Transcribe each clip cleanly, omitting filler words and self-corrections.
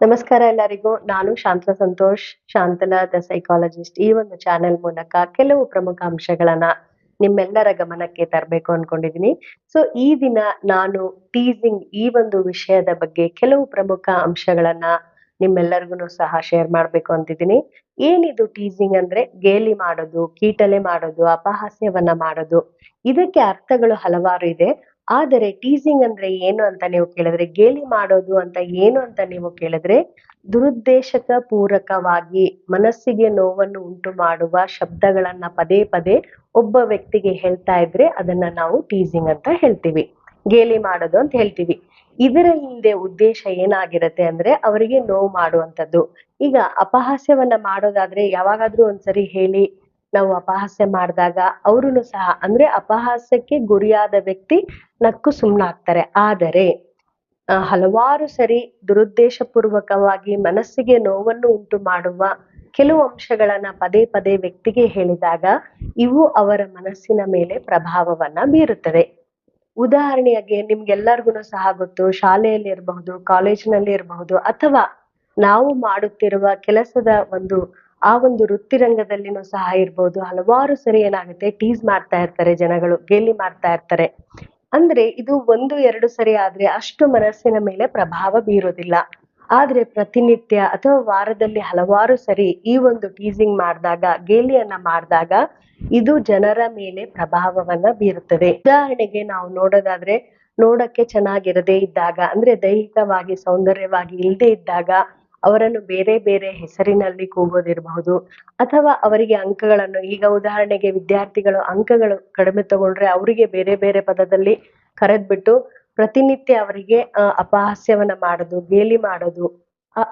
ನಮಸ್ಕಾರ ಎಲ್ಲರಿಗೂ. ನಾನು ಶಾಂತಲಾ ಸಂತೋಷ್, ಶಾಂತಲಾ ದ ಸೈಕಾಲಜಿಸ್ಟ್. ಈ ಒಂದು ಚಾನೆಲ್ ಮೂಲಕ ಕೆಲವು ಪ್ರಮುಖ ಅಂಶಗಳನ್ನ ನಿಮ್ಮೆಲ್ಲರ ಗಮನಕ್ಕೆ ತರಬೇಕು ಅನ್ಕೊಂಡಿದೀನಿ. ಸೊ ಈ ದಿನ ನಾನು ಟೀಸಿಂಗ್ ಈ ಒಂದು ವಿಷಯದ ಬಗ್ಗೆ ಕೆಲವು ಪ್ರಮುಖ ಅಂಶಗಳನ್ನ ನಿಮ್ಮೆಲ್ಲರಿಗೂ ಸಹ ಶೇರ್ ಮಾಡ್ಬೇಕು ಅಂತಿದ್ದೀನಿ. ಏನಿದು ಟೀಸಿಂಗ್ ಅಂದ್ರೆ? ಗೇಲಿ ಮಾಡೋದು, ಕೀಟಲೆ ಮಾಡೋದು, ಅಪಹಾಸ್ಯವನ್ನ ಮಾಡೋದು. ಇದಕ್ಕೆ ಅರ್ಥಗಳು ಹಲವಾರು ಇದೆ. ಆದರೆ ಟೀಸಿಂಗ್ ಅಂದ್ರೆ ಏನು ಅಂತ ನೀವು ಕೇಳಿದ್ರೆ, ಗೇಲಿ ಮಾಡೋದು ಅಂತ ಏನು ಅಂತ ನೀವು ಕೇಳಿದ್ರೆ, ದುರುದ್ದೇಶಕ ಪೂರಕವಾಗಿ ಮನಸ್ಸಿಗೆ ನೋವನ್ನು ಉಂಟು ಮಾಡುವ ಶಬ್ದಗಳನ್ನ ಪದೇ ಪದೇ ಒಬ್ಬ ವ್ಯಕ್ತಿಗೆ ಹೇಳ್ತಾ ಇದ್ರೆ ಅದನ್ನ ನಾವು ಟೀಸಿಂಗ್ ಅಂತ ಹೇಳ್ತೀವಿ, ಗೇಲಿ ಮಾಡೋದು ಅಂತ ಹೇಳ್ತೀವಿ. ಇದರ ಹಿಂದೆ ಉದ್ದೇಶ ಏನಾಗಿರತ್ತೆ ಅಂದ್ರೆ ಅವರಿಗೆ ನೋವು ಮಾಡುವಂಥದ್ದು. ಈಗ ಅಪಹಾಸ್ಯವನ್ನ ಮಾಡೋದಾದ್ರೆ ಯಾವಾಗಾದ್ರೂ ಒಂದ್ಸರಿ ಹೇಳಿ ನಾವು ಅಪಹಾಸ್ಯ ಮಾಡಿದಾಗ ಅವರುನು ಸಹ, ಅಂದ್ರೆ ಅಪಹಾಸ್ಯಕ್ಕೆ ಗುರಿಯಾದ ವ್ಯಕ್ತಿ ನಕ್ಕು ಸುಮ್ಮನಾಗ್ತಾರೆ. ಆದರೆ ಹಲವಾರು ಸರಿ ದುರುದ್ದೇಶಪೂರ್ವಕವಾಗಿ ಮನಸ್ಸಿಗೆ ನೋವನ್ನು ಉಂಟು ಮಾಡುವ ಕೆಲವು ಅಂಶಗಳನ್ನ ಪದೇ ಪದೇ ವ್ಯಕ್ತಿಗೆ ಹೇಳಿದಾಗ ಇವು ಅವರ ಮನಸ್ಸಿನ ಮೇಲೆ ಪ್ರಭಾವವನ್ನ ಬೀರುತ್ತದೆ. ಉದಾಹರಣೆಗೆ ನಿಮ್ಗೆಲ್ಲರಿಗೂ ಸಹ ಗೊತ್ತು, ಶಾಲೆಯಲ್ಲಿ ಇರಬಹುದು, ಕಾಲೇಜಿನಲ್ಲಿ ಇರಬಹುದು, ಅಥವಾ ನಾವು ಮಾಡುತ್ತಿರುವ ಕೆಲಸದ ಆ ಒಂದು ವೃತ್ತಿರಂಗದಲ್ಲಿನೂ ಸಹ ಇರ್ಬೋದು. ಹಲವಾರು ಸರಿ ಏನಾಗುತ್ತೆ, ಟೀಸ್ ಮಾಡ್ತಾ ಇರ್ತಾರೆ ಜನಗಳು, ಗೇಲಿ ಮಾಡ್ತಾ ಇರ್ತಾರೆ. ಅಂದ್ರೆ ಇದು 1-2 ಸರಿ ಆದ್ರೆ ಅಷ್ಟು ಮನಸ್ಸಿನ ಮೇಲೆ ಪ್ರಭಾವ ಬೀರೋದಿಲ್ಲ. ಆದ್ರೆ ಪ್ರತಿನಿತ್ಯ ಅಥವಾ ವಾರದಲ್ಲಿ ಹಲವಾರು ಸರಿ ಈ ಒಂದು ಟೀಸಿಂಗ್ ಮಾಡಿದಾಗ, ಗೇಲಿಯನ್ನ ಮಾಡಿದಾಗ ಇದು ಜನರ ಮೇಲೆ ಪ್ರಭಾವವನ್ನ ಬೀರುತ್ತದೆ. ಉದಾಹರಣೆಗೆ ನಾವು ನೋಡೋದಾದ್ರೆ, ನೋಡಕ್ಕೆ ಚೆನ್ನಾಗಿರದೇ ಇದ್ದಾಗ, ಅಂದ್ರೆ ದೈಹಿಕವಾಗಿ ಸೌಂದರ್ಯವಾಗಿ ಇಲ್ಲದೆ ಇದ್ದಾಗ ಅವರನ್ನು ಬೇರೆ ಬೇರೆ ಹೆಸರಿನಲ್ಲಿ ಕೂಗೋದಿರಬಹುದು, ಅಥವಾ ಅವರಿಗೆ ಅಂಕಗಳನ್ನು, ಈಗ ಉದಾಹರಣೆಗೆ ವಿದ್ಯಾರ್ಥಿಗಳು ಅಂಕಗಳು ಕಡಿಮೆ ತಗೊಂಡ್ರೆ ಅವರಿಗೆ ಬೇರೆ ಬೇರೆ ಪದದಲ್ಲಿ ಕರೆದ್ಬಿಟ್ಟು ಪ್ರತಿನಿತ್ಯ ಅವರಿಗೆ ಅಪಹಾಸ್ಯವನ್ನ ಮಾಡೋದು, ಗೇಲಿ ಮಾಡೋದು.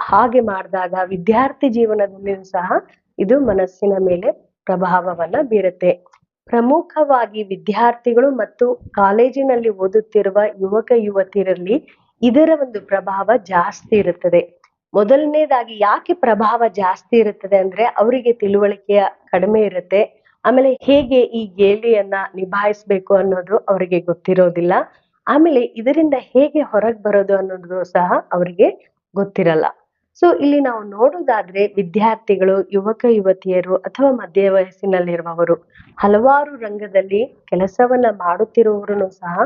ಹಾಗೆ ಮಾಡಿದಾಗ ವಿದ್ಯಾರ್ಥಿ ಜೀವನದಲ್ಲಿಯೂ ಸಹ ಇದು ಮನಸ್ಸಿನ ಮೇಲೆ ಪ್ರಭಾವವನ್ನ ಬೀರುತ್ತೆ. ಪ್ರಮುಖವಾಗಿ ವಿದ್ಯಾರ್ಥಿಗಳು ಮತ್ತು ಕಾಲೇಜಿನಲ್ಲಿ ಓದುತ್ತಿರುವ ಯುವಕ ಯುವತಿಯರಲ್ಲಿ ಇದರ ಒಂದು ಪ್ರಭಾವ ಜಾಸ್ತಿ ಇರುತ್ತದೆ. ಮೊದಲನೇದಾಗಿ ಯಾಕೆ ಪ್ರಭಾವ ಜಾಸ್ತಿ ಇರುತ್ತದೆ ಅಂದ್ರೆ ಅವರಿಗೆ ತಿಳುವಳಿಕೆಯ ಕಡಿಮೆ ಇರುತ್ತೆ. ಆಮೇಲೆ ಹೇಗೆ ಈ ಗೇಲಿಯನ್ನ ನಿಭಾಯಿಸ್ಬೇಕು ಅನ್ನೋದು ಅವರಿಗೆ ಗೊತ್ತಿರೋದಿಲ್ಲ. ಆಮೇಲೆ ಇದರಿಂದ ಹೇಗೆ ಹೊರಗೆ ಬರೋದು ಅನ್ನೋದು ಸಹ ಅವರಿಗೆ ಗೊತ್ತಿರಲ್ಲ. ಸೊ ಇಲ್ಲಿ ನಾವು ನೋಡೋದಾದ್ರೆ ವಿದ್ಯಾರ್ಥಿಗಳು, ಯುವಕ ಯುವತಿಯರು ಅಥವಾ ಮಧ್ಯ ವಯಸ್ಸಿನಲ್ಲಿರುವವರು ಹಲವಾರು ರಂಗದಲ್ಲಿ ಕೆಲಸವನ್ನ ಮಾಡುತ್ತಿರುವವರು ಸಹ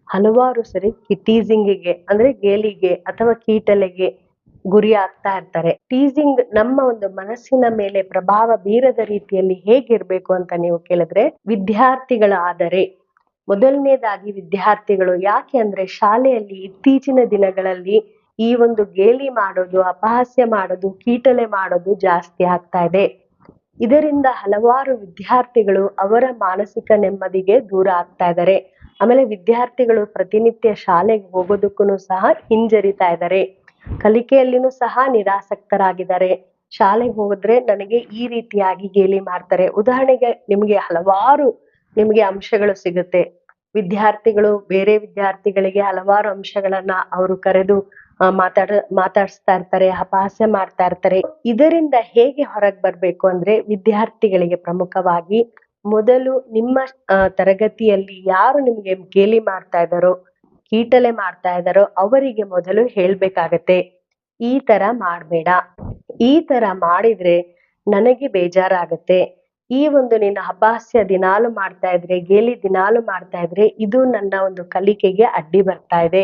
ಹಲವಾರು ಸರಿ ಟೀಸಿಂಗಿಗೆ, ಅಂದ್ರೆ ಗೇಲಿಗೆ ಅಥವಾ ಕೀಟಲೆಗೆ ಗುರಿ ಆಗ್ತಾ ಇರ್ತಾರೆ. ಟೀಸಿಂಗ್ ನಮ್ಮ ಒಂದು ಮನಸ್ಸಿನ ಮೇಲೆ ಪ್ರಭಾವ ಬೀರದ ರೀತಿಯಲ್ಲಿ ಹೇಗಿರ್ಬೇಕು ಅಂತ ನೀವು ಕೇಳಿದ್ರೆ, ವಿದ್ಯಾರ್ಥಿಗಳಾದರೆ ಮೊದಲನೇದಾಗಿ ವಿದ್ಯಾರ್ಥಿಗಳು, ಯಾಕೆ ಅಂದ್ರೆ ಶಾಲೆಯಲ್ಲಿ ಇತ್ತೀಚಿನ ದಿನಗಳಲ್ಲಿ ಈ ಒಂದು ಗೇಲಿ ಮಾಡೋದು, ಅಪಹಾಸ್ಯ ಮಾಡೋದು, ಕೀಟಲೆ ಮಾಡೋದು ಜಾಸ್ತಿ ಆಗ್ತಾ ಇದೆ. ಇದರಿಂದ ಹಲವಾರು ವಿದ್ಯಾರ್ಥಿಗಳು ಅವರ ಮಾನಸಿಕ ನೆಮ್ಮದಿಗೆ ದೂರ ಆಗ್ತಾ ಇದ್ದಾರೆ. ಆಮೇಲೆ ವಿದ್ಯಾರ್ಥಿಗಳು ಪ್ರತಿನಿತ್ಯ ಶಾಲೆಗೆ ಹೋಗೋದಕ್ಕೂ ಸಹ ಹಿಂಜರಿತಾ ಇದ್ದಾರೆ. ಕಲಿಕೆಯಲ್ಲಿನೂ ಸಹ ನಿರಾಸಕ್ತರಾಗಿದ್ದಾರೆ. ಶಾಲೆಗೆ ಹೋದ್ರೆ ನನಗೆ ಈ ರೀತಿಯಾಗಿ ಗೇಲಿ ಮಾಡ್ತಾರೆ. ಉದಾಹರಣೆಗೆ ನಿಮಗೆ ಅಂಶಗಳು ಸಿಗುತ್ತೆ. ವಿದ್ಯಾರ್ಥಿಗಳು ಬೇರೆ ವಿದ್ಯಾರ್ಥಿಗಳಿಗೆ ಹಲವಾರು ಅಂಶಗಳನ್ನ ಅವರು ಕರೆದು ಮಾತಾಡಿಸ್ತಾ ಇರ್ತಾರೆ, ಅಪಹಾಸ್ಯ ಮಾಡ್ತಾ ಇರ್ತಾರೆ. ಇದರಿಂದ ಹೇಗೆ ಹೊರಗೆ ಬರ್ಬೇಕು ಅಂದ್ರೆ, ವಿದ್ಯಾರ್ಥಿಗಳಿಗೆ ಪ್ರಮುಖವಾಗಿ ಮೊದಲು ನಿಮ್ಮ ತರಗತಿಯಲ್ಲಿ ಯಾರು ನಿಮ್ಗೆ ಗೇಲಿ ಮಾಡ್ತಾ ಇದ್ದಾರೋ, ಕೀಟಲೆ ಮಾಡ್ತಾ ಇದ್ದಾರೋ ಅವರಿಗೆ ಮೊದಲು ಹೇಳ್ಬೇಕಾಗತ್ತೆ, ಈ ತರ ಮಾಡ್ಬೇಡ, ಈ ತರ ಮಾಡಿದ್ರೆ ನನಗೆ ಬೇಜಾರಾಗತ್ತೆ. ಈ ಒಂದು ನಿನ್ನ ಅಪಹಾಸ್ಯ ದಿನಾಲು ಮಾಡ್ತಾ ಇದ್ರೆ, ಗೇಲಿ ದಿನಾಲು ಮಾಡ್ತಾ ಇದ್ರೆ ಇದು ನನ್ನ ಒಂದು ಕಲಿಕೆಗೆ ಅಡ್ಡಿ ಬರ್ತಾ ಇದೆ.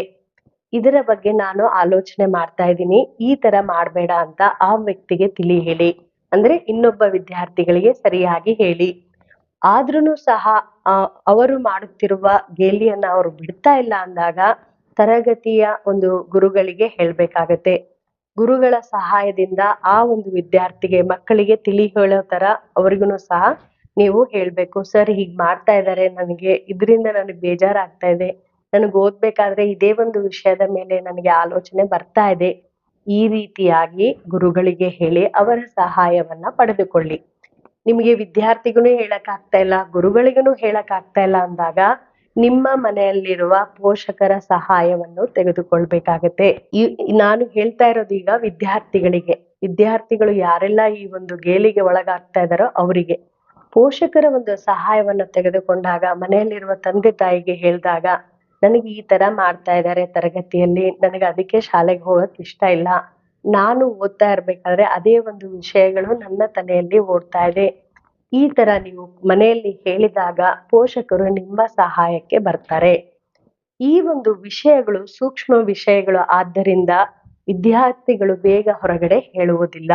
ಇದರ ಬಗ್ಗೆ ನಾನು ಆಲೋಚನೆ ಮಾಡ್ತಾ ಇದ್ದೀನಿ, ಈ ತರ ಮಾಡ್ಬೇಡ ಅಂತ ಆ ವ್ಯಕ್ತಿಗೆ ತಿಳಿ ಹೇಳಿ. ಅಂದ್ರೆ ಇನ್ನೊಬ್ಬ ವಿದ್ಯಾರ್ಥಿಗಳಿಗೆ ಸರಿಯಾಗಿ ಹೇಳಿ. ಆದ್ರೂನು ಸಹ ಅವರು ಮಾಡುತ್ತಿರುವ ಗೇಲಿಯನ್ನ ಅವರು ಬಿಡ್ತಾ ಇಲ್ಲ ಅಂದಾಗ ತರಗತಿಯ ಒಂದು ಗುರುಗಳಿಗೆ ಹೇಳ್ಬೇಕಾಗತ್ತೆ. ಗುರುಗಳ ಸಹಾಯದಿಂದ ಆ ಒಂದು ವಿದ್ಯಾರ್ಥಿಗೆ, ಮಕ್ಕಳಿಗೆ ತಿಳಿ ಹೇಳೋ ತರ ಅವ್ರಿಗೂ ಸಹ ನೀವು ಹೇಳ್ಬೇಕು. ಸರ್ ಹೀಗ್ ಮಾಡ್ತಾ ಇದ್ದಾರೆ, ಇದರಿಂದ ನನಗೆ ಬೇಜಾರಾಗ್ತಾ ಇದೆ, ನನಗೆ ಓದ್ಬೇಕಾದ್ರೆ ಇದೇ ಒಂದು ವಿಷಯದ ಮೇಲೆ ನನಗೆ ಆಲೋಚನೆ ಬರ್ತಾ ಇದೆ. ಈ ರೀತಿಯಾಗಿ ಗುರುಗಳಿಗೆ ಹೇಳಿ ಅವರ ಸಹಾಯವನ್ನ ಪಡೆದುಕೊಳ್ಳಿ. ನಿಮಗೆ ವಿದ್ಯಾರ್ಥಿಗೂ ಹೇಳಕ್ ಆಗ್ತಾ ಇಲ್ಲ, ಗುರುಗಳಿಗೂ ಹೇಳಕ್ ಆಗ್ತಾ ಇಲ್ಲ ಅಂದಾಗ ನಿಮ್ಮ ಮನೆಯಲ್ಲಿರುವ ಪೋಷಕರ ಸಹಾಯವನ್ನು ತೆಗೆದುಕೊಳ್ಬೇಕಾಗತ್ತೆ. ನಾನು ಹೇಳ್ತಾ ಇರೋದು ಈಗ ವಿದ್ಯಾರ್ಥಿಗಳು ಯಾರೆಲ್ಲ ಈ ಒಂದು ಗೇಲಿಗೆ ಒಳಗಾಗ್ತಾ ಇದ್ದಾರೋ ಅವರಿಗೆ ಪೋಷಕರ ಒಂದು ಸಹಾಯವನ್ನ ತೆಗೆದುಕೊಂಡಾಗ, ಮನೆಯಲ್ಲಿರುವ ತಂದೆ ತಾಯಿಗೆ ಹೇಳಿದಾಗ, ನನಗೆ ಈ ತರ ಮಾಡ್ತಾ ಇದ್ದಾರೆ ತರಗತಿಯಲ್ಲಿ, ನನಗೆ ಅದಕ್ಕೆ ಶಾಲೆಗೆ ಹೋಗಕ್ ಇಷ್ಟ ಇಲ್ಲ, ನಾನು ಓದ್ತಾ ಇರ್ಬೇಕಾದ್ರೆ ಅದೇ ಒಂದು ವಿಷಯಗಳು ನನ್ನ ತಲೆಯಲ್ಲಿ ಓಡ್ತಾ ಇದೆ. ಈ ತರ ನೀವು ಮನೆಯಲ್ಲಿ ಹೇಳಿದಾಗ ಪೋಷಕರು ನಿಮ್ಮ ಸಹಾಯಕ್ಕೆ ಬರ್ತಾರೆ. ಈ ಒಂದು ವಿಷಯಗಳು ಸೂಕ್ಷ್ಮ ವಿಷಯಗಳು ಆದ್ದರಿಂದ ವಿದ್ಯಾರ್ಥಿಗಳು ಬೇಗ ಹೊರಗಡೆ ಹೇಳುವುದಿಲ್ಲ.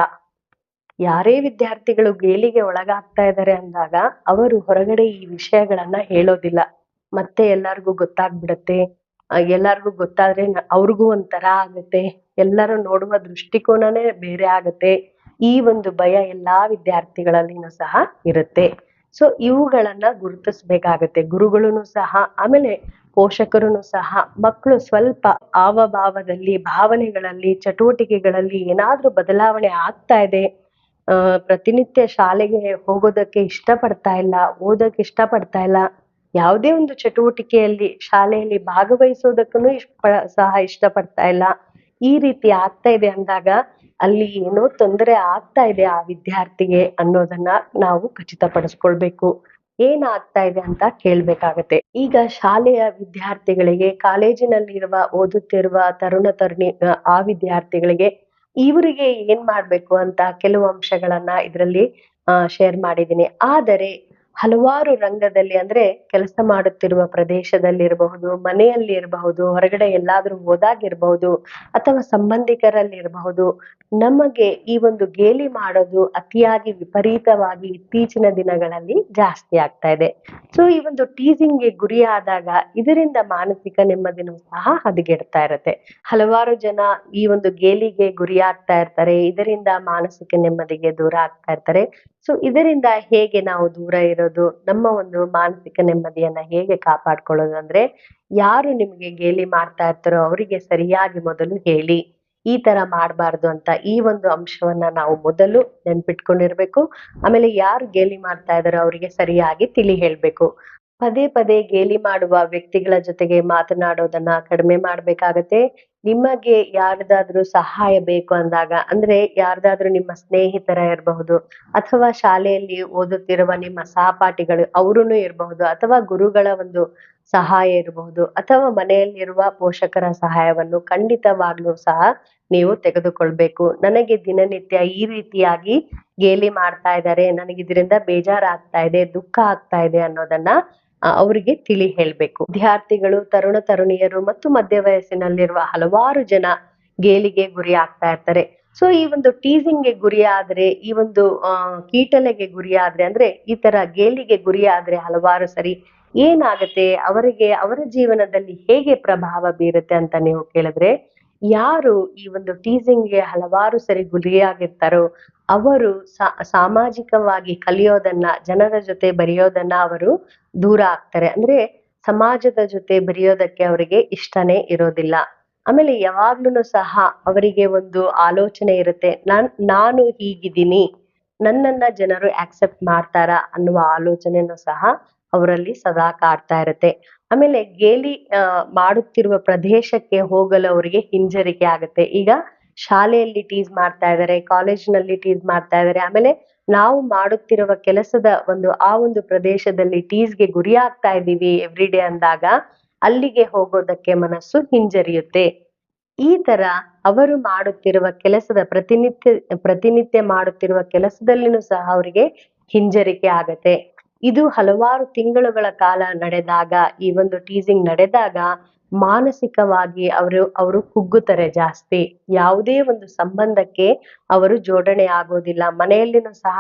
ಯಾರೇ ವಿದ್ಯಾರ್ಥಿಗಳು ಗೇಲಿಗೆ ಒಳಗಾಗ್ತಾ ಇದ್ದಾರೆ ಅಂದಾಗ ಅವರು ಹೊರಗಡೆ ಈ ವಿಷಯಗಳನ್ನ ಹೇಳೋದಿಲ್ಲ. ಮತ್ತೆ ಎಲ್ಲರಿಗೂ ಗೊತ್ತಾಗ್ಬಿಡತ್ತೆ. ಎಲ್ಲರಿಗೂ ಗೊತ್ತಾದ್ರೆ ಅವ್ರಿಗೂ ಒಂಥರ ಆಗತ್ತೆ. ಎಲ್ಲರೂ ನೋಡುವ ದೃಷ್ಟಿಕೋನನೇ ಬೇರೆ ಆಗತ್ತೆ. ಈ ಒಂದು ಭಯ ಎಲ್ಲಾ ವಿದ್ಯಾರ್ಥಿಗಳಲ್ಲಿನೂ ಸಹ ಇರುತ್ತೆ. ಸೊ ಇವುಗಳನ್ನ ಗುರುತಿಸ್ಬೇಕಾಗತ್ತೆ. ಗುರುಗಳೂನು ಸಹ, ಆಮೇಲೆ ಪೋಷಕರೂನು ಸಹ. ಮಕ್ಕಳು ಸ್ವಲ್ಪ ಹಾವಭಾವದಲ್ಲಿ, ಭಾವನೆಗಳಲ್ಲಿ, ಚಟುವಟಿಕೆಗಳಲ್ಲಿ ಏನಾದ್ರೂ ಬದಲಾವಣೆ ಆಗ್ತಾ ಇದೆ, ಪ್ರತಿನಿತ್ಯ ಶಾಲೆಗೆ ಹೋಗೋದಕ್ಕೆ ಇಷ್ಟಪಡ್ತಾ ಇಲ್ಲ, ಓದೋಕೆ ಇಷ್ಟಪಡ್ತಾ ಇಲ್ಲ, ಯಾವುದೇ ಒಂದು ಚಟುವಟಿಕೆಯಲ್ಲಿ ಶಾಲೆಯಲ್ಲಿ ಭಾಗವಹಿಸೋದಕ್ಕೂ ಸಹ ಇಷ್ಟಪಡ್ತಾ ಇಲ್ಲ, ಈ ರೀತಿ ಆಗ್ತಾ ಇದೆ ಅಂದಾಗ ಅಲ್ಲಿ ಏನೋ ತೊಂದರೆ ಆಗ್ತಾ ಇದೆ ಆ ವಿದ್ಯಾರ್ಥಿಗೆ ಅನ್ನೋದನ್ನ ನಾವು ಖಚಿತಪಡಿಸ್ಕೊಳ್ಬೇಕು. ಏನಾಗ್ತಾ ಇದೆ ಅಂತ ಕೇಳ್ಬೇಕಾಗತ್ತೆ. ಈಗ ಶಾಲೆಯ ವಿದ್ಯಾರ್ಥಿಗಳಿಗೆ, ಕಾಲೇಜಿನಲ್ಲಿರುವ ಓದುತ್ತಿರುವ ತರುಣ ತರುಣಿ ಆ ವಿದ್ಯಾರ್ಥಿಗಳಿಗೆ ಇವರಿಗೆ ಏನ್ ಮಾಡ್ಬೇಕು ಅಂತ ಕೆಲವು ಅಂಶಗಳನ್ನ ಇದರಲ್ಲಿ ಶೇರ್ ಮಾಡಿದ್ದೀನಿ. ಆದರೆ ಹಲವಾರು ರಂಗದಲ್ಲಿ, ಅಂದ್ರೆ ಕೆಲಸ ಮಾಡುತ್ತಿರುವ ಪ್ರದೇಶದಲ್ಲಿ ಇರಬಹುದು, ಮನೆಯಲ್ಲಿ ಇರಬಹುದು, ಹೊರಗಡೆ ಎಲ್ಲಾದ್ರೂ ಹೋದಾಗಿರ್ಬಹುದು, ಅಥವಾ ಸಂಬಂಧಿಕರಲ್ಲಿ ಇರಬಹುದು, ನಮಗೆ ಈ ಒಂದು ಗೇಲಿ ಮಾಡೋದು ಅತಿಯಾಗಿ ವಿಪರೀತವಾಗಿ ಇತ್ತೀಚಿನ ದಿನಗಳಲ್ಲಿ ಜಾಸ್ತಿ ಆಗ್ತಾ ಇದೆ. ಸೊ ಈ ಒಂದು ಟೀಸಿಂಗ್ಗೆ ಗುರಿ ಆದಾಗ ಇದರಿಂದ ಮಾನಸಿಕ ನೆಮ್ಮದಿನೂ ಸಹ ಹದಗೆಡ್ತಾ ಇರತ್ತೆ. ಹಲವಾರು ಜನ ಈ ಒಂದು ಗೇಲಿಗೆ ಗುರಿ ಆಗ್ತಾ ಇರ್ತಾರೆ. ಇದರಿಂದ ಮಾನಸಿಕ ನೆಮ್ಮದಿಗೆ ದೂರ ಆಗ್ತಾ ಇರ್ತಾರೆ. ಸೊ ಇದರಿಂದ ಹೇಗೆ ನಾವು ದೂರ ಇರೋದು, ನಮ್ಮ ಒಂದು ಮಾನಸಿಕ ನೆಮ್ಮದಿಯನ್ನ ಹೇಗೆ ಕಾಪಾಡ್ಕೊಳ್ಳೋದು ಅಂದ್ರೆ, ಯಾರು ನಿಮ್ಗೆ ಗೇಲಿ ಮಾಡ್ತಾ ಇರ್ತಾರೋ ಅವರಿಗೆ ಸರಿಯಾಗಿ ಮೊದಲು ಹೇಳಿ, ಈ ತರ ಮಾಡಬಾರ್ದು ಅಂತ. ಈ ಒಂದು ಅಂಶವನ್ನ ನಾವು ಮೊದಲು ನೆನ್ಪಿಟ್ಕೊಂಡಿರ್ಬೇಕು. ಆಮೇಲೆ ಯಾರು ಗೇಲಿ ಮಾಡ್ತಾ ಇದಾರೋ ಅವರಿಗೆ ಸರಿಯಾಗಿ ತಿಳಿ ಹೇಳ್ಬೇಕು. ಪದೇ ಪದೇ ಗೇಲಿ ಮಾಡುವ ವ್ಯಕ್ತಿಗಳ ಜೊತೆಗೆ ಮಾತನಾಡೋದನ್ನ ಕಡಿಮೆ ಮಾಡ್ಬೇಕಾಗತ್ತೆ. ನಿಮಗೆ ಯಾರ್ದಾದ್ರೂ ಸಹಾಯ ಬೇಕು ಅಂದಾಗ, ಅಂದ್ರೆ ಯಾರ್ದಾದ್ರೂ ನಿಮ್ಮ ಸ್ನೇಹಿತರ ಇರಬಹುದು, ಅಥವಾ ಶಾಲೆಯಲ್ಲಿ ಓದುತ್ತಿರುವ ನಿಮ್ಮ ಸಹಪಾಠಿಗಳು ಅವರುನು ಇರಬಹುದು, ಅಥವಾ ಗುರುಗಳ ಒಂದು ಸಹಾಯ ಇರಬಹುದು, ಅಥವಾ ಮನೆಯಲ್ಲಿರುವ ಪೋಷಕರ ಸಹಾಯವನ್ನು ಖಂಡಿತವಾಗ್ಲೂ ಸಹ ನೀವು ತೆಗೆದುಕೊಳ್ಬೇಕು. ನನಗೆ ದಿನನಿತ್ಯ ಈ ರೀತಿಯಾಗಿ ಗೇಲಿ ಮಾಡ್ತಾ ಇದ್ದಾರೆ, ನನಗೆ ಇದರಿಂದ ಬೇಜಾರಾಗ್ತಾ ಇದೆ, ದುಃಖ ಆಗ್ತಾ ಇದೆ ಅನ್ನೋದನ್ನ ಅವರಿಗೆ ತಿಳಿ ಹೇಳ್ಬೇಕು. ವಿದ್ಯಾರ್ಥಿಗಳು, ತರುಣ ತರುಣಿಯರು ಮತ್ತು ಮಧ್ಯ ವಯಸ್ಸಿನಲ್ಲಿರುವ ಹಲವಾರು ಜನ ಗೇಲಿಗೆ ಗುರಿ ಆಗ್ತಾ ಇರ್ತಾರೆ. ಸೊ ಈ ಒಂದು ಟೀಸಿಂಗ್ಗೆ ಗುರಿ ಆದ್ರೆ, ಈ ಒಂದು ಕೀಟಲೆಗೆ ಗುರಿ ಆದ್ರೆ, ಅಂದ್ರೆ ಈ ತರ ಗೇಲಿಗೆ ಗುರಿ ಆದ್ರೆ ಹಲವಾರು ಸರಿ ಏನಾಗತ್ತೆ, ಅವರಿಗೆ ಅವರ ಜೀವನದಲ್ಲಿ ಹೇಗೆ ಪ್ರಭಾವ ಬೀರುತ್ತೆ ಅಂತ ನೀವು ಕೇಳಿದ್ರೆ, ಯಾರು ಈ ಒಂದು ಟೀಸಿಂಗ್ಗೆ ಹಲವಾರು ಸರಿ ಗುರಿಯಾಗಿರ್ತಾರೋ ಅವರು ಸಾಮಾಜಿಕವಾಗಿ ಕಲಿಯೋದನ್ನ, ಜನರ ಜೊತೆ ಬೆರೆಯೋದನ್ನ ಅವರು ದೂರ ಆಗ್ತಾರೆ. ಅಂದ್ರೆ ಸಮಾಜದ ಜೊತೆ ಬೆರೆಯೋದಕ್ಕೆ ಅವರಿಗೆ ಇಷ್ಟನೇ ಇರೋದಿಲ್ಲ. ಆಮೇಲೆ ಯಾವಾಗ್ಲೂ ಸಹ ಅವರಿಗೆ ಒಂದು ಆಲೋಚನೆ ಇರುತ್ತೆ, ನಾನು ಹೀಗಿದ್ದೀನಿ, ನನ್ನನ್ನ ಜನರು ಆಕ್ಸೆಪ್ಟ್ ಮಾಡ್ತಾರಾ ಅನ್ನುವ ಆಲೋಚನೆನೂ ಸಹ ಅವರಲ್ಲಿ ಸದಾ ಕಾಡ್ತಾ ಇರುತ್ತೆ. ಆಮೇಲೆ ಗೇಲಿ ಮಾಡುತ್ತಿರುವ ಪ್ರದೇಶಕ್ಕೆ ಹೋಗಲು ಅವರಿಗೆ ಹಿಂಜರಿಕೆ ಆಗುತ್ತೆ. ಈಗ ಶಾಲೆಯಲ್ಲಿ ಟೀಸ್ ಮಾಡ್ತಾ ಇದ್ದಾರೆ, ಕಾಲೇಜಿನಲ್ಲಿ ಟೀಸ್ ಮಾಡ್ತಾ ಇದ್ದಾರೆ, ಆಮೇಲೆ ನಾವು ಮಾಡುತ್ತಿರುವ ಕೆಲಸದ ಆ ಒಂದು ಪ್ರದೇಶದಲ್ಲಿ ಟೀಸ್ಗೆ ಗುರಿ ಆಗ್ತಾ ಇದ್ದೀವಿ ಎವ್ರಿ ಡೇ ಅಂದಾಗ ಅಲ್ಲಿಗೆ ಹೋಗೋದಕ್ಕೆ ಮನಸ್ಸು ಹಿಂಜರಿಯುತ್ತೆ. ಈ ತರ ಅವರು ಮಾಡುತ್ತಿರುವ ಕೆಲಸದ ಪ್ರತಿನಿತ್ಯ ಮಾಡುತ್ತಿರುವ ಕೆಲಸದಲ್ಲಿನೂ ಸಹ ಅವರಿಗೆ ಹಿಂಜರಿಕೆ ಆಗತ್ತೆ. ಇದು ಹಲವಾರು ತಿಂಗಳುಗಳ ಕಾಲ ನಡೆದಾಗ, ಈ ಒಂದು ಟೀಸಿಂಗ್ ನಡೆದಾಗ ಮಾನಸಿಕವಾಗಿ ಅವರು ಕುಗ್ಗುತ್ತಾರೆ ಜಾಸ್ತಿ. ಯಾವುದೇ ಒಂದು ಸಂಬಂಧಕ್ಕೆ ಅವರು ಜೋಡಣೆ ಆಗೋದಿಲ್ಲ. ಮನೆಯಲ್ಲಿನೂ ಸಹ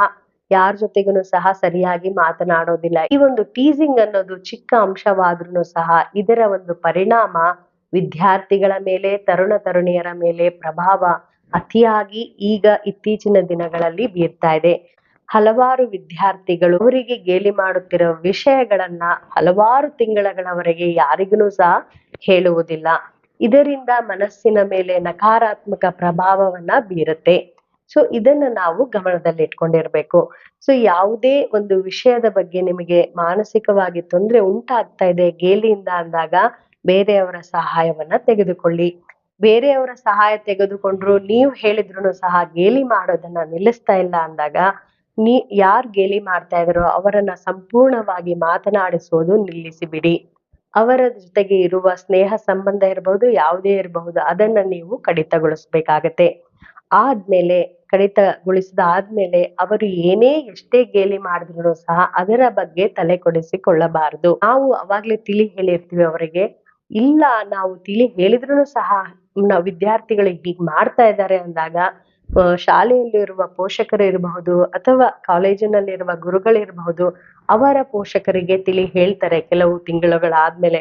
ಯಾರ ಜೊತೆಗೂ ಸಹ ಸರಿಯಾಗಿ ಮಾತನಾಡೋದಿಲ್ಲ. ಈ ಒಂದು ಟೀಸಿಂಗ್ ಅನ್ನೋದು ಚಿಕ್ಕ ಅಂಶವಾದ್ರೂ ಸಹ ಇದರ ಒಂದು ಪರಿಣಾಮ ವಿದ್ಯಾರ್ಥಿಗಳ ಮೇಲೆ, ತರುಣ ತರುಣಿಯರ ಮೇಲೆ ಪ್ರಭಾವ ಅತಿಯಾಗಿ ಈಗ ಇತ್ತೀಚಿನ ದಿನಗಳಲ್ಲಿ ಬೀರ್ತಾ ಇದೆ. ಹಲವಾರು ವಿದ್ಯಾರ್ಥಿಗಳು ಅವರಿಗೆ ಗೇಲಿ ಮಾಡುತ್ತಿರೋ ವಿಷಯಗಳನ್ನ ಹಲವಾರು ತಿಂಗಳವರೆಗೆ ಯಾರಿಗೂ ಸಹ ಹೇಳುವುದಿಲ್ಲ. ಇದರಿಂದ ಮನಸ್ಸಿನ ಮೇಲೆ ನಕಾರಾತ್ಮಕ ಪ್ರಭಾವವನ್ನ ಬೀರುತ್ತೆ. ಸೊ ಇದನ್ನ ನಾವು ಗಮನದಲ್ಲಿಟ್ಕೊಂಡಿರ್ಬೇಕು. ಸೊ ಯಾವುದೇ ಒಂದು ವಿಷಯದ ಬಗ್ಗೆ ನಿಮಗೆ ಮಾನಸಿಕವಾಗಿ ತೊಂದರೆ ಉಂಟಾಗ್ತಾ ಇದೆ ಗೇಲಿಯಿಂದ ಅಂದಾಗ ಬೇರೆಯವರ ಸಹಾಯವನ್ನ ತೆಗೆದುಕೊಳ್ಳಿ. ಬೇರೆಯವರ ಸಹಾಯ ತೆಗೆದುಕೊಂಡ್ರು, ನೀವು ಹೇಳಿದ್ರು ಸಹ ಗೇಲಿ ಮಾಡೋದನ್ನ ನಿಲ್ಲಿಸ್ತಾ ಇಲ್ಲ ಅಂದಾಗ ಯಾರ್ ಗೇಲಿ ಮಾಡ್ತಾ ಇದಾರೋ ಅವರನ್ನ ಸಂಪೂರ್ಣವಾಗಿ ಮಾತನಾಡಿಸೋದು ನಿಲ್ಲಿಸಿ ಬಿಡಿ. ಅವರ ಜೊತೆಗೆ ಇರುವ ಸ್ನೇಹ ಸಂಬಂಧ ಇರಬಹುದು, ಯಾವುದೇ ಇರಬಹುದು, ಅದನ್ನ ನೀವು ಕಡಿತಗೊಳಿಸ್ಬೇಕಾಗತ್ತೆ. ಆದ್ಮೇಲೆ ಕಡಿತಗೊಳಿಸಿದ ಆದ್ಮೇಲೆ ಅವರು ಎಷ್ಟೇ ಗೇಲಿ ಮಾಡಿದ್ರು ಸಹ ಅದರ ಬಗ್ಗೆ ತಲೆ ಕೊಡಿಸಿಕೊಳ್ಳಬಾರದು. ನಾವು ಅವಾಗ್ಲೇ ತಿಳಿ ಹೇಳಿರ್ತೀವಿ ಅವರಿಗೆ, ಇಲ್ಲ ನಾವು ತಿಳಿ ಹೇಳಿದ್ರು ಸಹ ವಿದ್ಯಾರ್ಥಿಗಳು ಹೀಗ್ ಮಾಡ್ತಾ ಇದ್ದಾರೆ ಅಂದಾಗ ಶಾಲೆಯಲ್ಲಿರುವ ಪೋಷಕರು ಇರಬಹುದು ಅಥವಾ ಕಾಲೇಜಿನಲ್ಲಿರುವ ಗುರುಗಳಿರಬಹುದು, ಅವರ ಪೋಷಕರಿಗೆ ತಿಳಿ ಹೇಳ್ತಾರೆ ಕೆಲವು ತಿಂಗಳುಗಳಾದ್ಮೇಲೆ.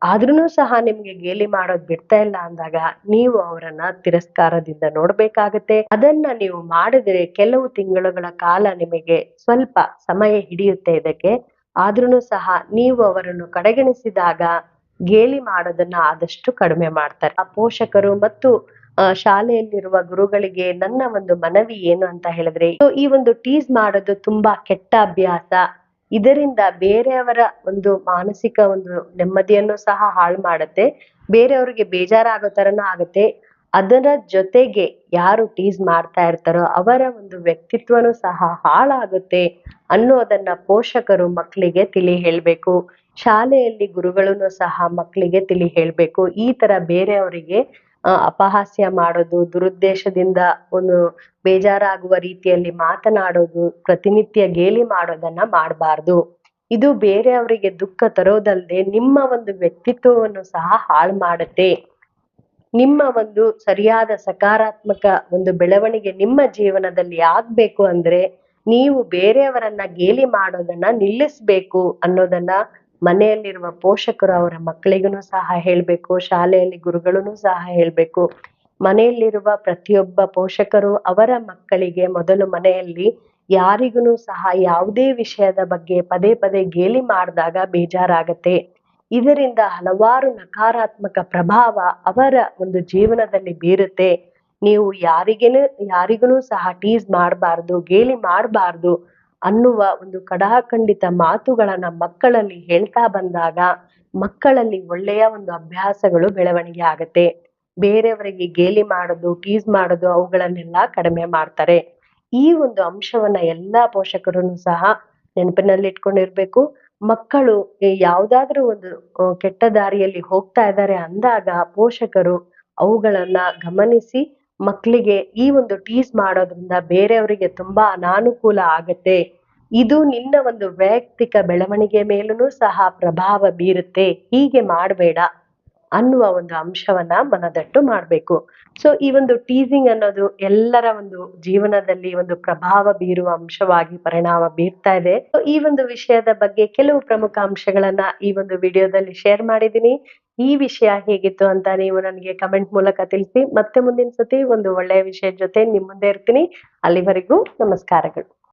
ಆದ್ರೂನು ಸಹ ನಿಮ್ಗೆ ಗೇಲಿ ಮಾಡೋದ್ ಬಿಡ್ತಾ ಇಲ್ಲ ಅಂದಾಗ ನೀವು ಅವರನ್ನ ತಿರಸ್ಕಾರದಿಂದ ನೋಡ್ಬೇಕಾಗತ್ತೆ. ಅದನ್ನ ನೀವು ಮಾಡಿದ್ರೆ ಕೆಲವು ತಿಂಗಳುಗಳ ಕಾಲ ನಿಮಗೆ ಸ್ವಲ್ಪ ಸಮಯ ಹಿಡಿಯುತ್ತೆ ಇದಕ್ಕೆ. ಆದ್ರೂನು ಸಹ ನೀವು ಅವರನ್ನು ಕಡೆಗಣಿಸಿದಾಗ ಗೇಲಿ ಮಾಡೋದನ್ನ ಆದಷ್ಟು ಕಡಿಮೆ ಮಾಡ್ತಾರೆ. ಆ ಪೋಷಕರು ಮತ್ತು ಶಾಲೆಯಲ್ಲಿರುವ ಗುರುಗಳಿಗೆ ನನ್ನ ಒಂದು ಮನವಿ ಏನು ಅಂತ ಹೇಳಿದ್ರೆ, ಈ ಒಂದು ಟೀಸ್ ಮಾಡೋದು ತುಂಬಾ ಕೆಟ್ಟ ಅಭ್ಯಾಸ. ಇದರಿಂದ ಬೇರೆಯವರ ಒಂದು ಮಾನಸಿಕ ಒಂದು ನೆಮ್ಮದಿಯನ್ನು ಸಹ ಹಾಳು ಮಾಡುತ್ತೆ. ಬೇರೆಯವರಿಗೆ ಬೇಜಾರಾಗೋ ತರನೂ ಆಗುತ್ತೆ. ಅದರ ಜೊತೆಗೆ ಯಾರು ಟೀಸ್ ಮಾಡ್ತಾ ಇರ್ತಾರೋ ಅವರ ಒಂದು ವ್ಯಕ್ತಿತ್ವನೂ ಸಹ ಹಾಳಾಗುತ್ತೆ ಅನ್ನೋದನ್ನ ಪೋಷಕರು ಮಕ್ಕಳಿಗೆ ತಿಳಿ ಹೇಳ್ಬೇಕು. ಶಾಲೆಯಲ್ಲಿ ಗುರುಗಳನ್ನು ಸಹ ಮಕ್ಕಳಿಗೆ ತಿಳಿ ಹೇಳ್ಬೇಕು. ಈ ತರ ಬೇರೆಯವರಿಗೆ ಅಪಹಾಸ್ಯ ಮಾಡೋದು, ದುರುದ್ದೇಶದಿಂದ ಒಂದು ಬೇಜಾರಾಗುವ ರೀತಿಯಲ್ಲಿ ಮಾತನಾಡೋದು, ಪ್ರತಿನಿತ್ಯ ಗೇಲಿ ಮಾಡೋದನ್ನ ಮಾಡಬಾರ್ದು. ಇದು ಬೇರೆಯವರಿಗೆ ದುಃಖ ತರೋದಲ್ಲದೆ ನಿಮ್ಮ ಒಂದು ವ್ಯಕ್ತಿತ್ವವನ್ನು ಸಹ ಹಾಳು ಮಾಡುತ್ತೆ. ನಿಮ್ಮ ಒಂದು ಸರಿಯಾದ ಸಕಾರಾತ್ಮಕ ಒಂದು ಬೆಳವಣಿಗೆ ನಿಮ್ಮ ಜೀವನದಲ್ಲಿ ಆಗ್ಬೇಕು ಅಂದ್ರೆ ನೀವು ಬೇರೆಯವರನ್ನ ಗೇಲಿ ಮಾಡೋದನ್ನ ನಿಲ್ಲಿಸ್ಬೇಕು ಅನ್ನೋದನ್ನ ಮನೆಯಲ್ಲಿರುವ ಪೋಷಕರು ಅವರ ಮಕ್ಕಳಿಗೂ ಸಹ ಹೇಳ್ಬೇಕು. ಶಾಲೆಯಲ್ಲಿ ಗುರುಗಳೂ ಸಹ ಹೇಳ್ಬೇಕು. ಮನೆಯಲ್ಲಿರುವ ಪ್ರತಿಯೊಬ್ಬ ಪೋಷಕರು ಅವರ ಮಕ್ಕಳಿಗೆ ಮೊದಲು ಮನೆಯಲ್ಲಿ ಯಾರಿಗೂ ಸಹ ಯಾವುದೇ ವಿಷಯದ ಬಗ್ಗೆ ಪದೇ ಪದೇ ಗೇಲಿ ಮಾಡಿದಾಗ ಬೇಜಾರಾಗತ್ತೆ. ಇದರಿಂದ ಹಲವಾರು ನಕಾರಾತ್ಮಕ ಪ್ರಭಾವ ಅವರ ಒಂದು ಜೀವನದಲ್ಲಿ ಬೀರುತ್ತೆ. ನೀವು ಯಾರಿಗೂ ಸಹ ಟೀಸ್ ಮಾಡಬಾರ್ದು, ಗೇಲಿ ಮಾಡಬಾರ್ದು ಅನ್ನುವ ಒಂದು ಕಡಾಖಂಡಿತ ಮಾತುಗಳನ್ನ ಮಕ್ಕಳಲ್ಲಿ ಹೇಳ್ತಾ ಬಂದಾಗ ಮಕ್ಕಳಲ್ಲಿ ಒಳ್ಳೆಯ ಒಂದು ಅಭ್ಯಾಸಗಳು ಬೆಳವಣಿಗೆ ಆಗತ್ತೆ. ಬೇರೆಯವರಿಗೆ ಗೇಲಿ ಮಾಡೋದು, ಟೀಸ್ ಮಾಡೋದು ಅವುಗಳನ್ನೆಲ್ಲ ಕಡಿಮೆ ಮಾಡ್ತಾರೆ. ಈ ಒಂದು ಅಂಶವನ್ನ ಎಲ್ಲಾ ಪೋಷಕರನ್ನು ಸಹ ನೆನಪಿನಲ್ಲಿಟ್ಕೊಂಡಿರ್ಬೇಕು. ಮಕ್ಕಳು ಯಾವ್ದಾದ್ರೂ ಒಂದು ಕೆಟ್ಟ ದಾರಿಯಲ್ಲಿ ಹೋಗ್ತಾ ಇದ್ದಾರೆ ಅಂದಾಗ ಪೋಷಕರು ಅವುಗಳನ್ನ ಗಮನಿಸಿ ಮಕ್ಕಳಿಗೆ ಈ ಒಂದು ಟೀಸ್ ಮಾಡೋದ್ರಿಂದ ಬೇರೆಯವರಿಗೆ ತುಂಬಾ ಅನಾನುಕೂಲ ಆಗತ್ತೆ. ಇದು ನಿನ್ನ ಒಂದು ವೈಯಕ್ತಿಕ ಬೆಳವಣಿಗೆ ಮೇಲೂ ಸಹ ಪ್ರಭಾವ ಬೀರುತ್ತೆ. ಹೀಗೆ ಮಾಡಬೇಡ ಅನ್ನುವ ಒಂದು ಅಂಶವನ್ನ ಮನದಟ್ಟು ಮಾಡ್ಬೇಕು. ಸೊ ಈ ಒಂದು ಟೀಸಿಂಗ್ ಅನ್ನೋದು ಎಲ್ಲರ ಒಂದು ಜೀವನದಲ್ಲಿ ಒಂದು ಪ್ರಭಾವ ಬೀರುವ ಅಂಶವಾಗಿ ಪರಿಣಾಮ ಬೀರ್ತಾ ಇದೆ. ಸೊ ಈ ಒಂದು ವಿಷಯದ ಬಗ್ಗೆ ಕೆಲವು ಪ್ರಮುಖ ಅಂಶಗಳನ್ನ ಈ ಒಂದು ವಿಡಿಯೋದಲ್ಲಿ ಶೇರ್ ಮಾಡಿದೀನಿ. ಈ ವಿಷಯ ಹೇಗಿತ್ತು ಅಂತ ನೀವು ನನಗೆ ಕಮೆಂಟ್ ಮೂಲಕ ತಿಳಿಸಿ. ಮತ್ತೆ ಮುಂದಿನ ಸತಿ ಒಂದು ಒಳ್ಳೆಯ ವಿಷಯದ ಜೊತೆ ನಿಮ್ ಮುಂದೆ ಇರ್ತೀನಿ. ಅಲ್ಲಿವರೆಗೂ ನಮಸ್ಕಾರಗಳು.